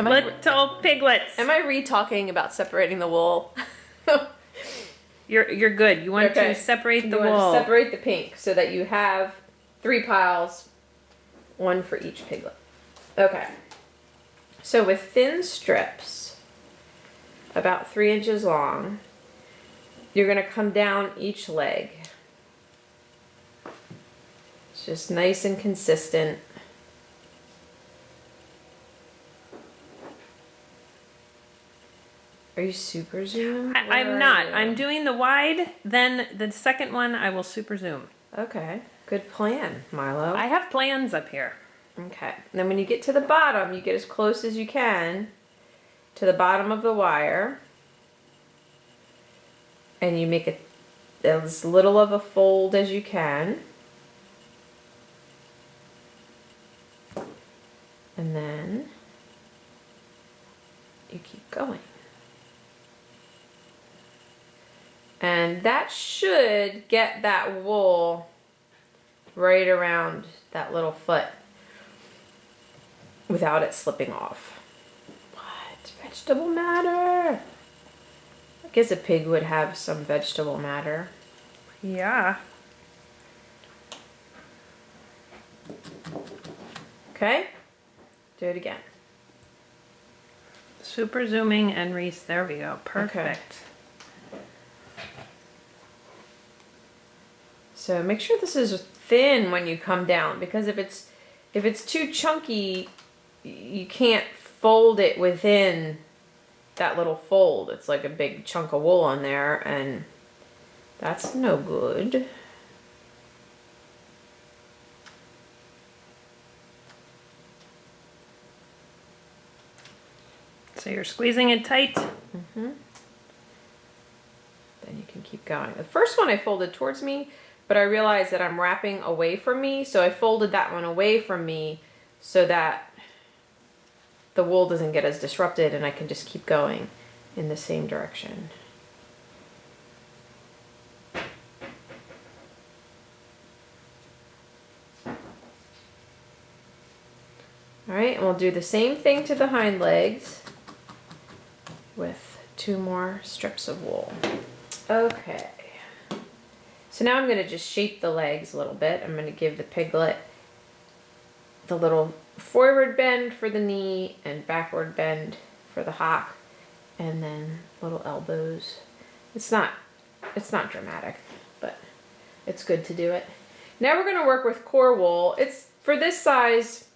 Little piglets. Am I re-talking about separating the wool? You're good. You want Okay. to separate the You want wool. to separate the pink so that you have 3 piles, 1 for each piglet. Okay. So with thin strips, about 3 inches long, you're going to come down each leg. It's just nice and consistent. Are you super zoom? I'm not. I'm doing the wide, then the second one I will super zoom. Okay, good plan, Milo. I have plans up here. Okay, and then when you get to the bottom, you get as close as you can to the bottom of the wire. And you make it as little of a fold as you can. And then you keep going. And that should get that wool right around that little foot without it slipping off. What? Vegetable matter? I guess a pig would have some vegetable matter. Yeah. Okay? Do it again. Super zooming and Reese. There we go. Perfect. So make sure this is thin when you come down, because if it's too chunky, you can't fold it within that little fold. It's like a big chunk of wool on there, and that's no good. So you're squeezing it tight. Mm-hmm. Then you can keep going. The first one I folded towards me, but I realized that I'm wrapping away from me, so I folded that one away from me so that the wool doesn't get as disrupted and I can just keep going in the same direction. All right, and we'll do the same thing to the hind legs with 2 more strips of wool. Okay. So now I'm going to just shape the legs a little bit. I'm going to give the piglet the little forward bend for the knee and backward bend for the hock, and then little elbows. It's not dramatic, but it's good to do it. Now we're going to work with core wool. It's for this size,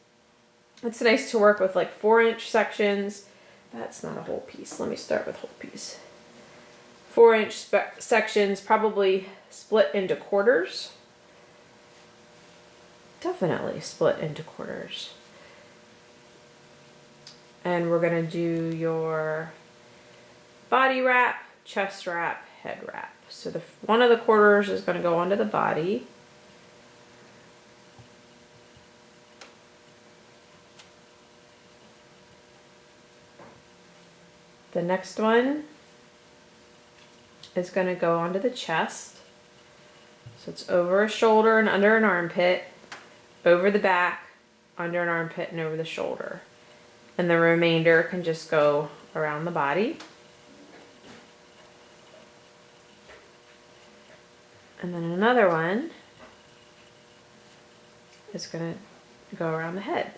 it's nice to work with like 4-inch sections. That's not a whole piece. Let me start with whole piece. 4-inch sections, probably split into quarters. Definitely split into quarters. And we're going to do your body wrap, chest wrap, head wrap. So one of the quarters is going to go onto the body. The next one is going to go onto the chest. So it's over a shoulder and under an armpit, over the back, under an armpit, and over the shoulder. And the remainder can just go around the body. And then another one is going to go around the head.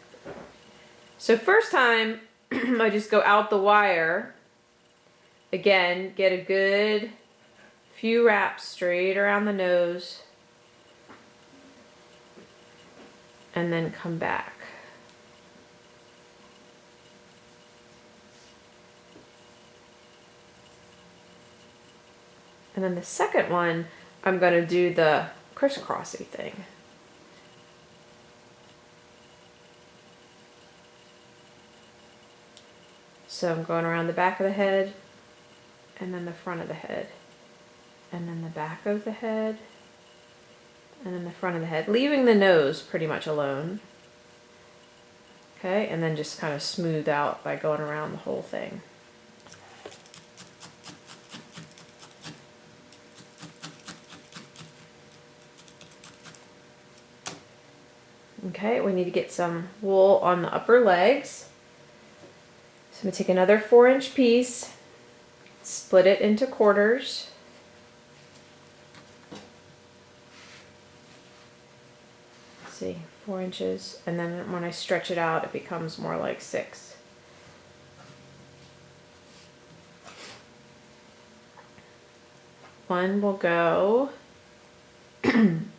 So first time, I just go out the wire. Again, get a good few wraps straight around the nose, and then come back. And then the second one, I'm going to do the crisscrossy thing. So I'm going around the back of the head, and then the front of the head, and then the back of the head, and then the front of the head, leaving the nose pretty much alone. Okay, and then just kind of smooth out by going around the whole thing. Okay, we need to get some wool on the upper legs. I'm gonna take another 4-inch piece, split it into quarters. Let's see, 4 inches, and then when I stretch it out, it becomes more like 6. One will go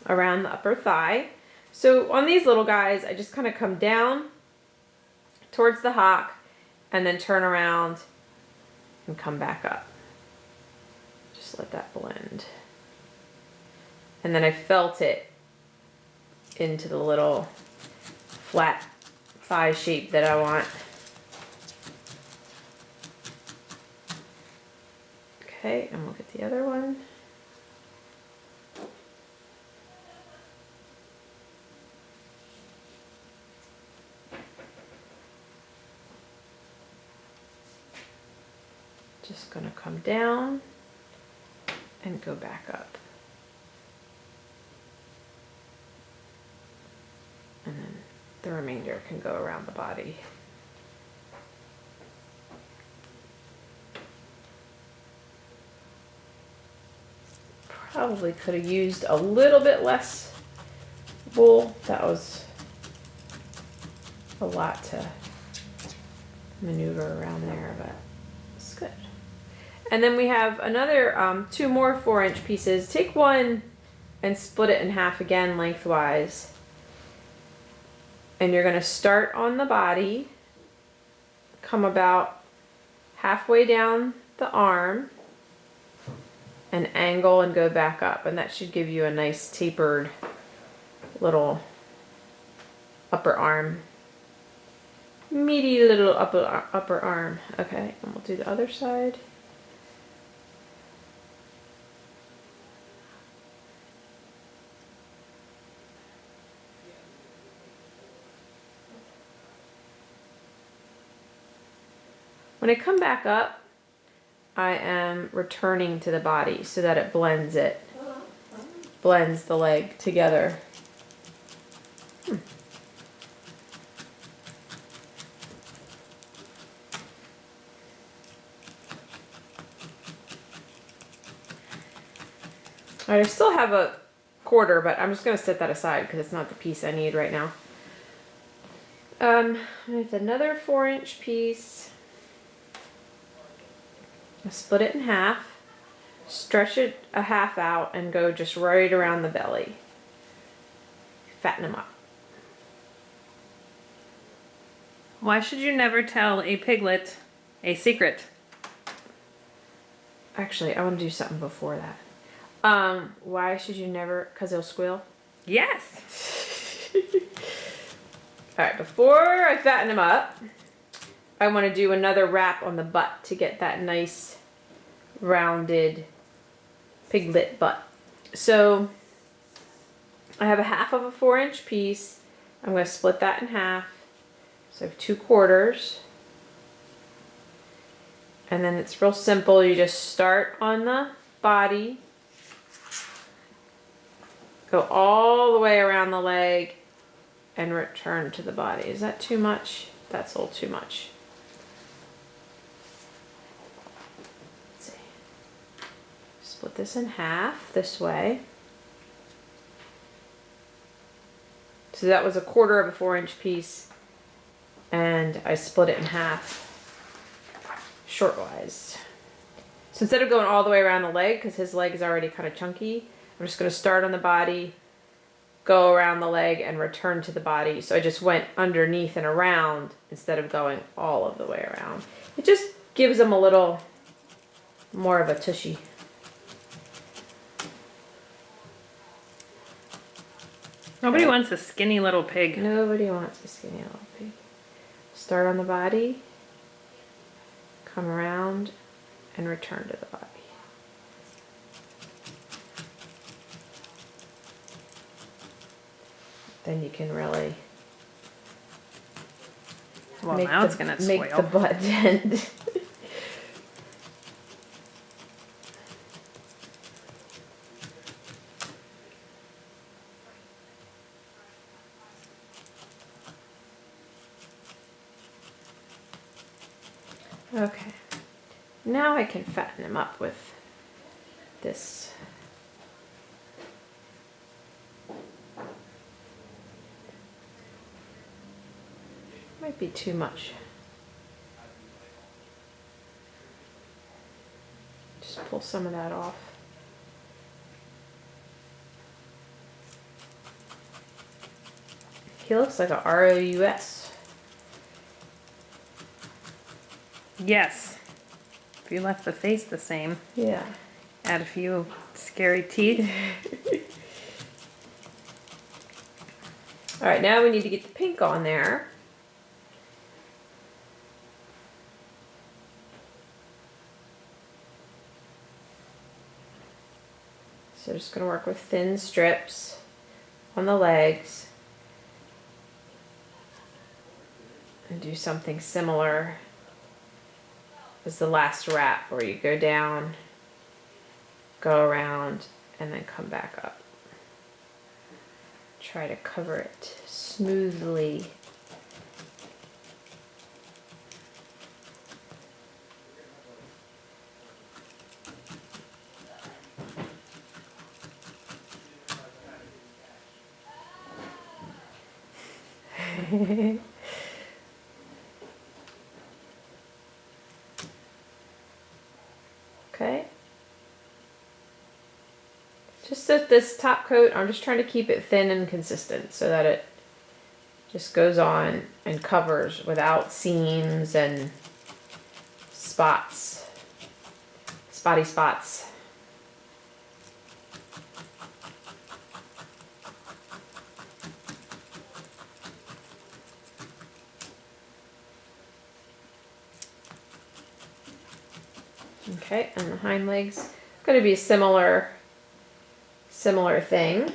around the upper thigh. So on these little guys, I just kind of come down towards the hock and then turn around and come back up. Just let that blend. And then I felt it into the little flat thigh shape that I want. Okay, and we'll get the other one. Just gonna come down and go back up. And then the remainder can go around the body. Probably could have used a little bit less wool. That was a lot to maneuver around there, but it's good. And then we have another 2 more 4-inch pieces. Take one and split it in half again lengthwise. And you're going to start on the body, come about halfway down the arm, and angle and go back up. And that should give you a nice tapered little upper arm. Meaty little upper arm. Okay, and we'll do the other side. When I come back up, I am returning to the body so that it blends the leg together. Alright, I still have a quarter, but I'm just going to set that aside because it's not the piece I need right now. With another 4-inch piece, I'll split it in half, stretch it a half out, and go just right around the belly. Fatten them up. Why should you never tell a piglet a secret? Actually, I want to do something before that. Why should you never, because they'll squeal? Yes! Alright, before I fatten them up, I want to do another wrap on the butt to get that nice rounded piglet butt. So I have a half of a 4-inch piece. I'm going to split that in half. So I have 2 quarters. And then it's real simple. You just start on the body, go all the way around the leg, and return to the body. Is that too much? That's a little too much. Let's see. Split this in half this way. So that was a quarter of a 4-inch piece, and I split it in half shortwise. So instead of going all the way around the leg, because his leg is already kind of chunky, I'm just going to start on the body, go around the leg, and return to the body. So I just went underneath and around instead of going all of the way around. It just gives them a little more of a tushy. Nobody wants a skinny little pig. Nobody wants a skinny little pig. Start on the body, come around, and return to the body. Then you can really Well, now it's going to make the spoil. butt dent. Okay. Now I can fatten him up with this. Might be too much. Just pull some of that off. He looks like a ROUS. Yes. If you left the face the same, Yeah. add a few scary teeth. All right, now we need to get the pink on there. So just gonna work with thin strips on the legs and do something similar as the last wrap where you go down, go around, and then come back up. Try to cover it smoothly. Okay. Just that this top coat, I'm just trying to keep it thin and consistent so that it just goes on and covers without seams and spots, spotty spots. Okay, and the hind legs, going to be a similar thing.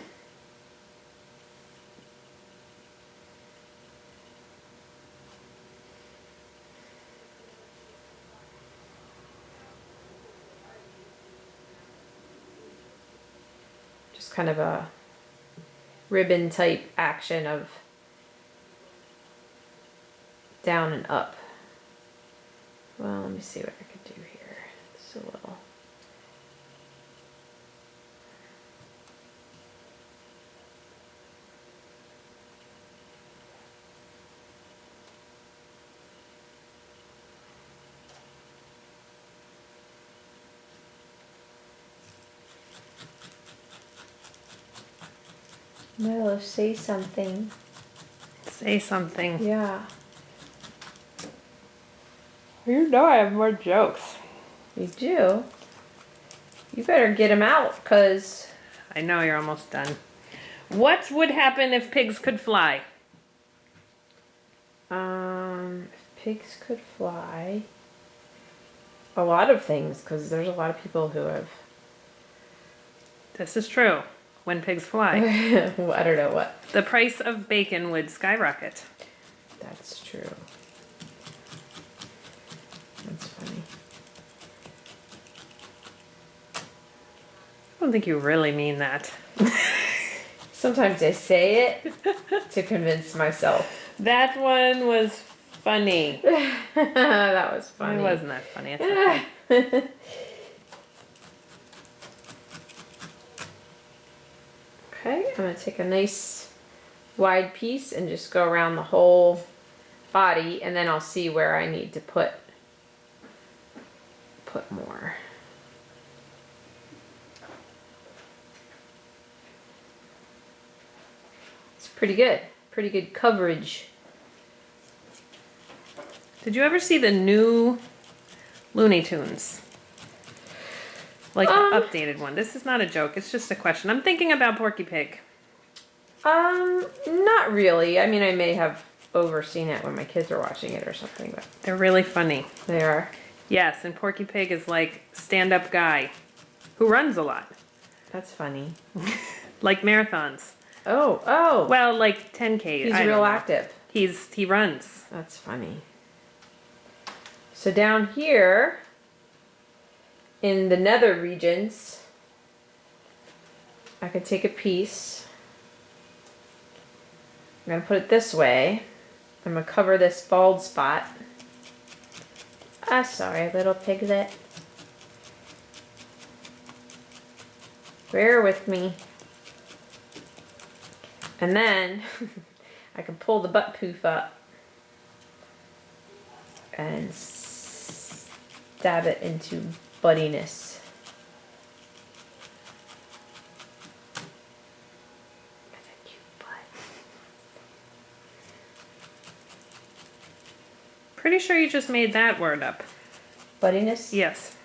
Just kind of a ribbon type action of down and up. Well, let me see what I could do here. Just a little. Milo, say something. Say something. Yeah. You know I have more jokes. You do? You better get them out, because... I know you're almost done. What would happen if pigs could fly? If pigs could fly... A lot of things, because there's a lot of people who have... This is true. When pigs fly, Well, I don't know what. the price of bacon would skyrocket. That's true. That's funny. I don't think you really mean that. Sometimes I say it to convince myself. That one was funny. That was funny. It wasn't that funny. It's okay. Okay, I'm going to take a nice wide piece and just go around the whole body, and then I'll see where I need to put more. It's pretty good coverage. Did you ever see the new Looney Tunes? Like the updated one. This is not a joke. It's just a question. I'm thinking about Porky Pig. Not really. I mean, I may have overseen it when my kids were watching it or something, but They're really funny. they are. Yes, and Porky Pig is like stand-up guy who runs a lot. That's funny. Like marathons. Oh. Well, like 10K. He's I don't real know. active. He runs. That's funny. So down here in the nether regions, I could take a piece. I'm going to put it this way. I'm going to cover this bald spot. Sorry, little piglet. Bear with me. And then I can pull the butt poof up and stab it into buddiness. That's a cute butt. Pretty sure you just made that word up. Buddiness? Yes.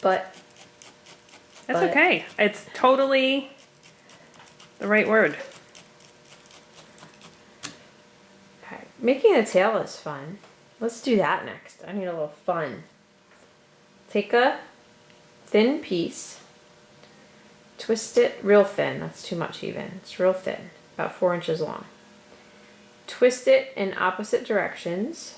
But. That's okay. It's totally the right word. Okay. Making a tail is fun. Let's do that next. I need a little fun. Take a thin piece, twist it real thin. That's too much even. It's real thin, about 4 inches long. Twist it in opposite directions.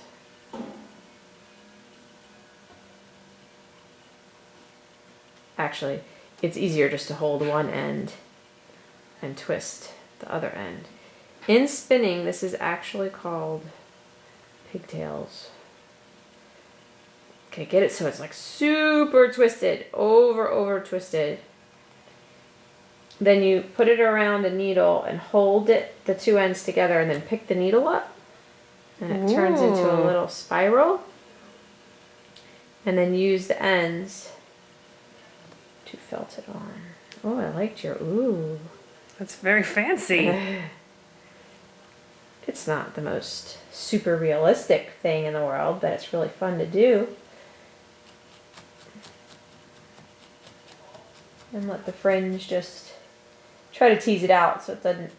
Actually, it's easier just to hold one end and twist the other end. In spinning, this is actually called pigtails. Okay, get it so it's like super twisted, over twisted. Then you put it around a needle and hold it, the two ends together, and then pick the needle up. And it turns into a little spiral. And then use the ends to felt it on. Oh, I liked your ooh. That's very fancy. It's not the most super realistic thing in the world, but it's really fun to do. And let the fringe just try to tease it out so it doesn't,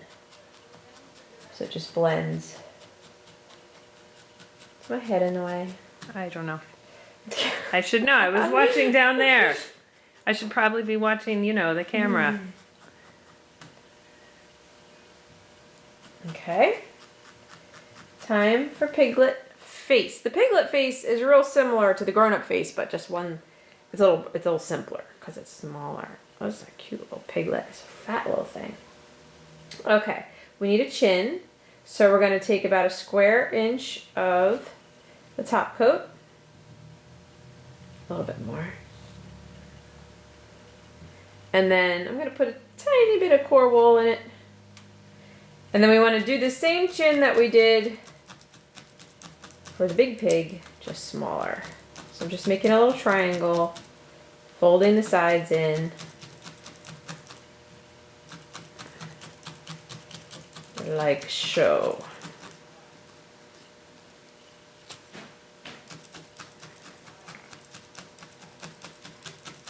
so it just blends. Is my head in the way? I don't know. I should know. I was watching down there. I should probably be watching, you know, the camera. Okay. Time for Piglet face. The Piglet face is real similar to the grown-up face, but just one, it's a little simpler because it's smaller. Oh, this is a cute little piglet. It's a fat little thing. Okay, we need a chin. So we're going to take about a square inch of the top coat. A little bit more. And then I'm going to put a tiny bit of core wool in it. And then we want to do the same chin that we did for the big pig, just smaller. So I'm just making a little triangle, folding the sides in. Like so.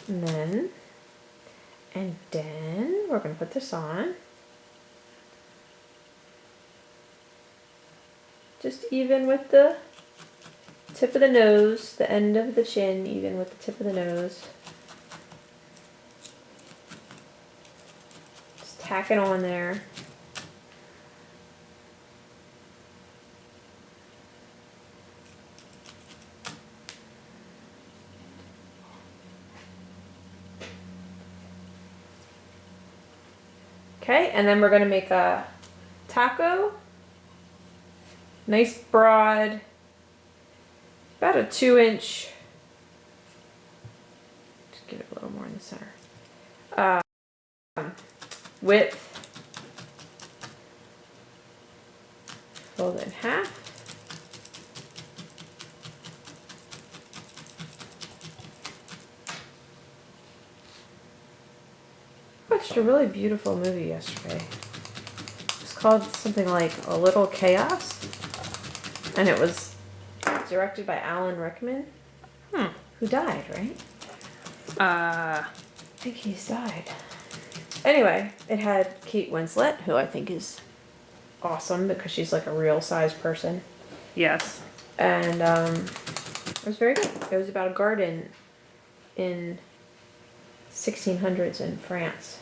And then we're going to put this on. Just even with the tip of the nose, the end of the chin, even with the tip of the nose. Just tack it on there. Okay, and then we're going to make a taco. Nice broad, about a 2-inch, just give it a little more in the center, width, fold it in half. I watched a really beautiful movie yesterday. It's called something like A Little Chaos. And it was directed by Alan Rickman, who died, right? I think he's died. Anyway, it had Kate Winslet, who I think is awesome because she's like a real size person. Yes. And it was very good. It was about a garden in 1600s in France.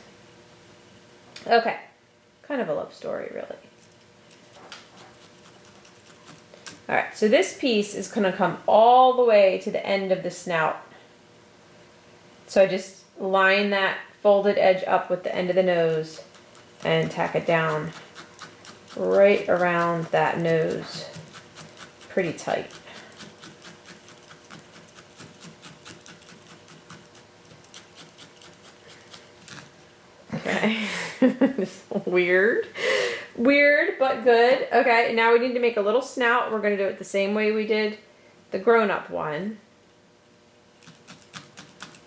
Okay. Kind of a love story, really. Alright, so this piece is going to come all the way to the end of the snout. So I just line that folded edge up with the end of the nose and tack it down right around that nose pretty tight. Okay. It's weird. Weird, but good. Okay, now we need to make a little snout. We're going to do it the same way we did the grown-up one.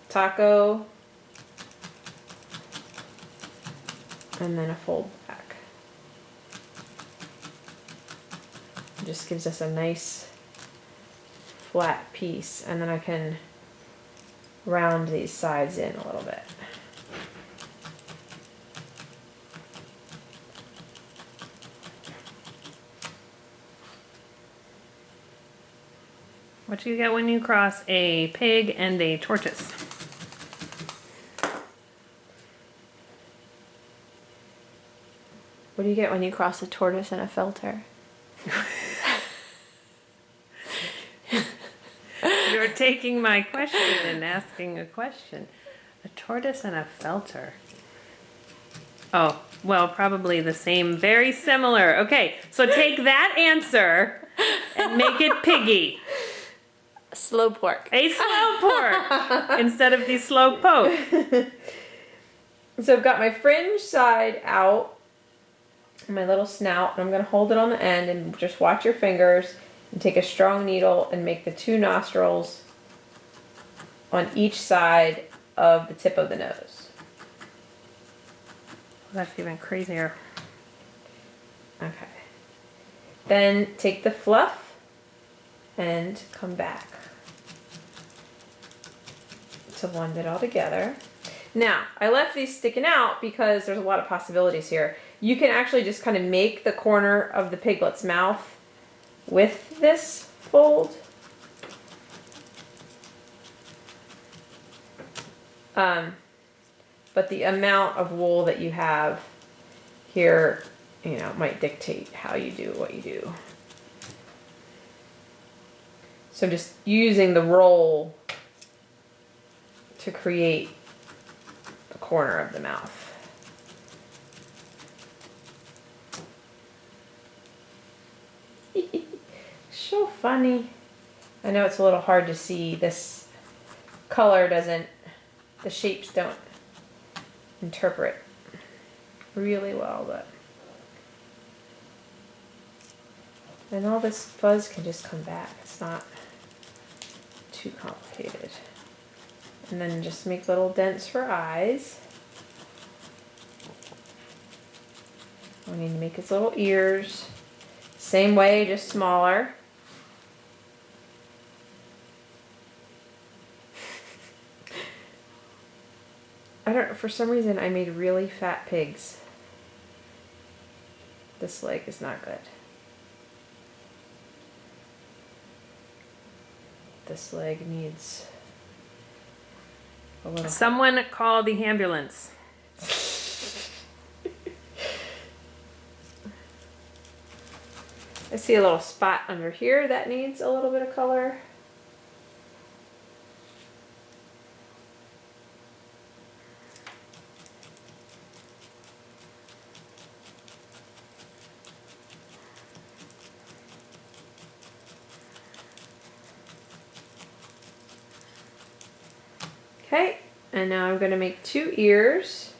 Taco. And then a fold back. It just gives us a nice flat piece. And then I can round these sides in a little bit. What do you get when you cross a pig and a tortoise? What do you get when you cross a tortoise and a filter? You're taking my question and asking a question. A tortoise and a felter. Oh, well, probably the same, very similar. Okay, so take that answer and make it piggy. Slow pork. A slow pork instead of the slow poke. So I've got my fringe side out, and my little snout, and I'm going to hold it on the end and just watch your fingers and take a strong needle and make the 2 nostrils on each side of the tip of the nose. That's even crazier. Okay. Then take the fluff and come back to blend it all together. Now, I left these sticking out because there's a lot of possibilities here. You can actually just kind of make the corner of the piglet's mouth with this fold. But the amount of wool that you have here, you know, might dictate how you do what you do. So I'm just using the roll to create the corner of the mouth. So funny. I know it's a little hard to see. This color doesn't, the shapes don't interpret really well, but. And all this fuzz can just come back. It's not too complicated. And then just make little dents for eyes. We need to make his little ears. Same way, just smaller. I don't know, for some reason I made really fat pigs. This leg is not good. This leg needs a little. Someone call the ambulance. I see a little spot under here that needs a little bit of color. Okay, and now I'm going to make 2 ears.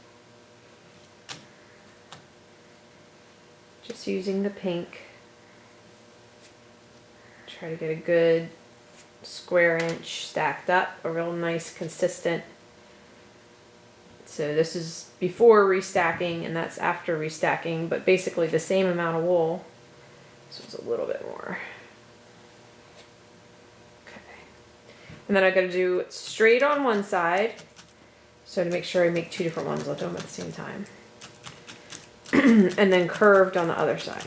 Just using the pink. Try to get a good square inch stacked up, a real nice consistent. So this is before restacking and that's after restacking, but basically the same amount of wool. So it's a little bit more. And then I'm going to do it straight on one side. So to make sure I make 2 different ones, I'll do them at the same time. And then curved on the other side.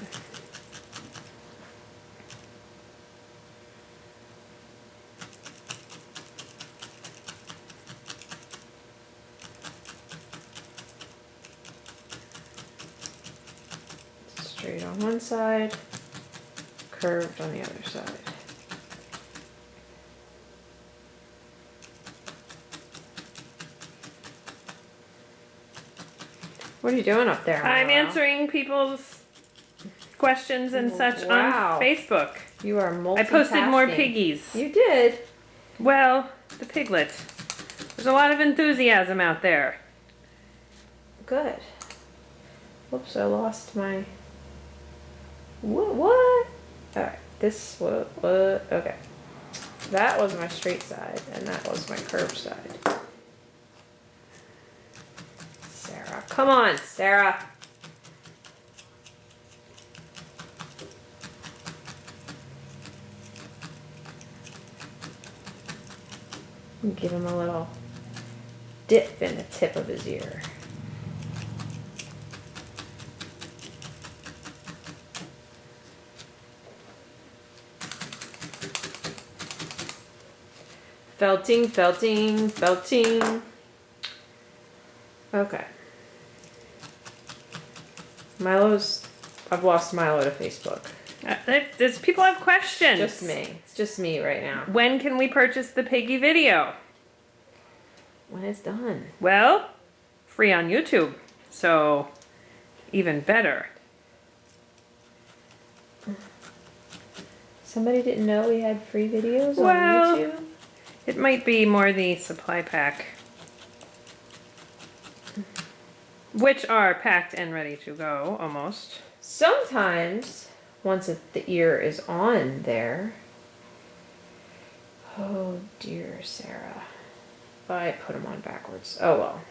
Straight on one side, curved on the other side. What are you doing up there? I'm Milo? answering people's questions and such Wow. on Facebook. You are multitasking. I posted more piggies. You did. Well, the piglet. There's a lot of enthusiasm out there. Good. Whoops, I lost my... What? Alright, this, what, okay. That was my straight side, and that was my curved side. Sarah, come on, Sarah. Give him a little dip in the tip of his ear. Felting, felting, felting. Okay. I've lost Milo to Facebook. There's people have questions. Just me. It's just me right now. When can we purchase the piggy video? When it's done. Well, free on YouTube, so even better. Somebody didn't know we had free videos on YouTube? It might be more the supply pack, which are packed and ready to go, almost. Sometimes, once the ear is on there. Oh dear, Sarah. I put them on backwards. Oh well.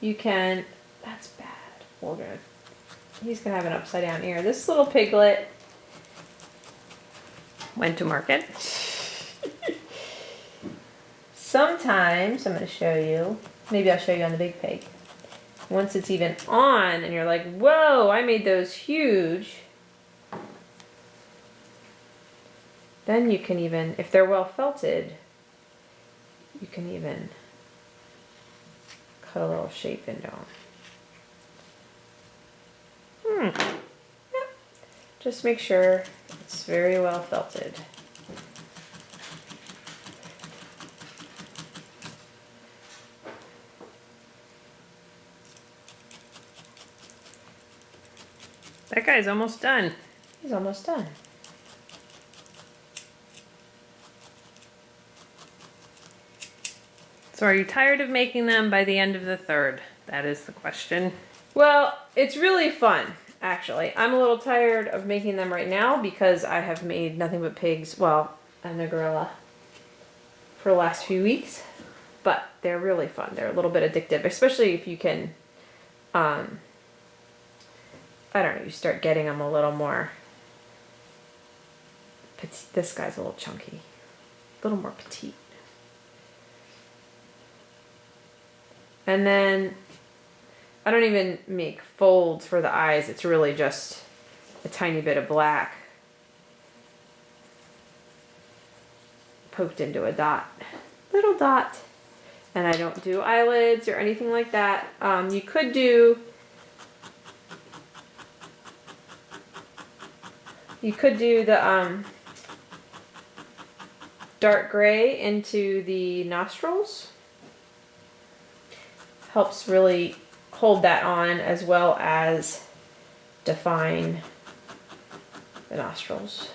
You can, that's bad. He's gonna have an upside down ear. This little piglet. Went to market. Sometimes, I'm gonna show you, maybe I'll show you on the big pig. Once it's even on and you're like, whoa, I made those huge. Then you can even, if they're well felted, you can even cut a little shape into them. Yep. Just make sure it's very well felted. That guy's almost done. He's almost done. So are you tired of making them by the end of the third? That is the question. Well, it's really fun, actually. I'm a little tired of making them right now because I have made nothing but pigs, well, and a gorilla for the last few weeks. But they're really fun. They're a little bit addictive, especially if you can, I don't know, you start getting them a little more petite. This guy's a little chunky, a little more petite. And then I don't even make folds for the eyes. It's really just a tiny bit of black poked into a dot, little dot. And I don't do eyelids or anything like that. You could do the dark gray into the nostrils. Helps really hold that on as well as define the nostrils.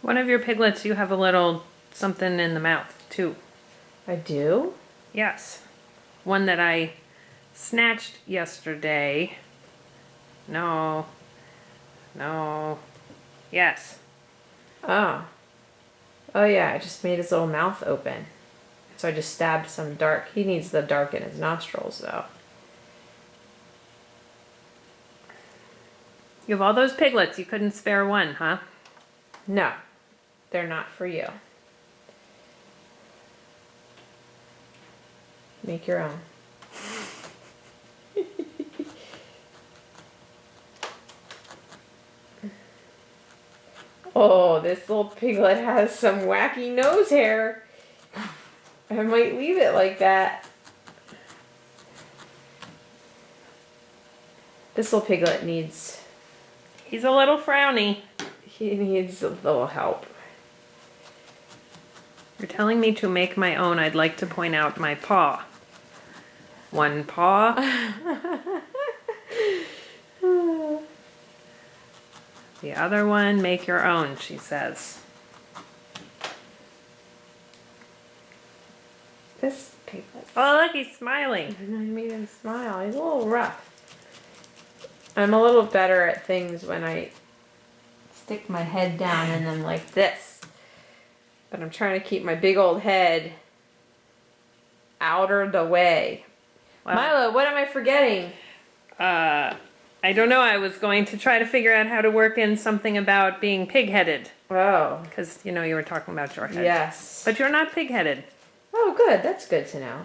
One of your piglets, you have a little something in the mouth, too. I do? Yes. One that I snatched yesterday. No. Yes. Oh. Oh yeah, I just made his little mouth open. So I just stabbed some dark. He needs the dark in his nostrils though. You have all those piglets. You couldn't spare one, huh? No, they're not for you. Make your own. Oh, this little piglet has some wacky nose hair. I might leave it like that. This little piglet needs... He's a little frowny. He needs a little help. You're telling me to make my own. I'd like to point out my paw. one paw. The other one, make your own, she says. This Piglet. Oh, look, he's smiling. I made him smile. He's a little rough. I'm a little better at things when I stick my head down in them like this. But I'm trying to keep my big old head outer the way. Wow. Milo, what am I forgetting? I don't know. I was going to try to figure out how to work in something about being pig-headed. Oh. Because, you know, you were talking about your head. Yes. But you're not pig-headed. Oh, good. That's good to know.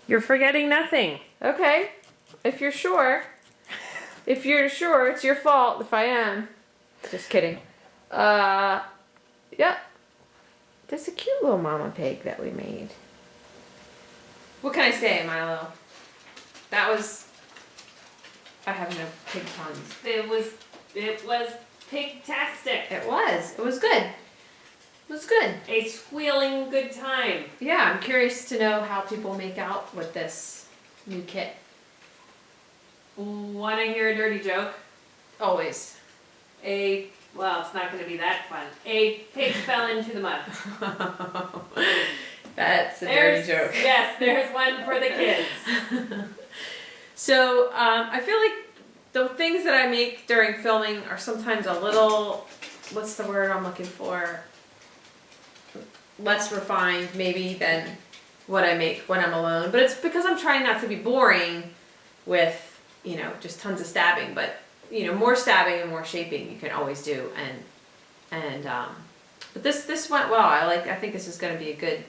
You're forgetting nothing. Okay. If you're sure. If you're sure, it's your fault if I am. Just kidding. Yeah. There's a cute little mama pig that we made. What can I say, Milo? That was... I have no pig puns. It was pig-tastic. It was. It was good. It was good. A squealing good time. Yeah, I'm curious to know how people make out with this new kit. Want to hear a dirty joke? Always. Well, it's not going to be that fun. A pig fell into the mud. That's a dirty joke. Yes, there's one for the kids. So, I feel like the things that I make during filming are sometimes a little, what's the word I'm looking for? Less refined, maybe, than what I make when I'm alone. But it's because I'm trying not to be boring with, you know, just tons of stabbing. But, you know, more stabbing and more shaping you can always do. But this went well. I think this is going to be a good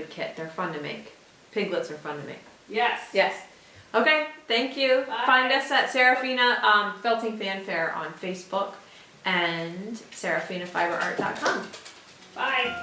kit. They're fun to make. Piglets are fun to make. Yes. Yes. Okay, thank you. Bye. Find us at Serafina Felting Fanfare on Facebook and SerafinaFiberArt.com. Bye.